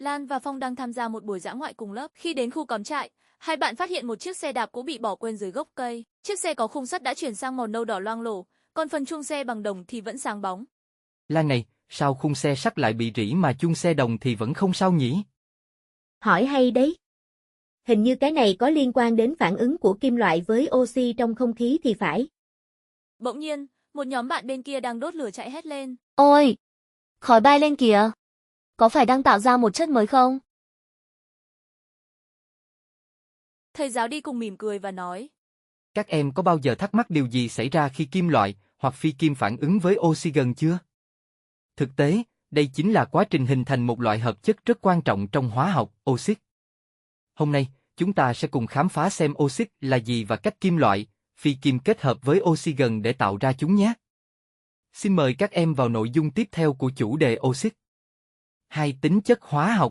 Lan và Phong đang tham gia một buổi dã ngoại cùng lớp. Khi đến khu cắm trại, hai bạn phát hiện một chiếc xe đạp cũ bị bỏ quên dưới gốc cây. Chiếc xe có khung sắt đã chuyển sang màu nâu đỏ loang lổ, còn phần chuông xe bằng đồng thì vẫn sáng bóng. Lan này, sao khung xe sắt lại bị rỉ mà chuông xe đồng thì vẫn không sao nhỉ? Hỏi hay đấy. Hình như cái này có liên quan đến phản ứng của kim loại với oxy trong không khí thì phải. Bỗng nhiên, một nhóm bạn bên kia đang đốt lửa chạy hét lên. Ôi! Khói bay lên kìa! Có phải đang tạo ra một chất mới không? Thầy giáo đi cùng mỉm cười và nói. Các em có bao giờ thắc mắc điều gì xảy ra khi kim loại hoặc phi kim phản ứng với oxygen chưa? Thực tế, đây chính là quá trình hình thành một loại hợp chất rất quan trọng trong hóa học, oxit. Hôm nay, chúng ta sẽ cùng khám phá xem oxit là gì và cách kim loại, phi kim kết hợp với oxygen để tạo ra chúng nhé. Xin mời các em vào nội dung tiếp theo của chủ đề oxit. Hai tính chất hóa học.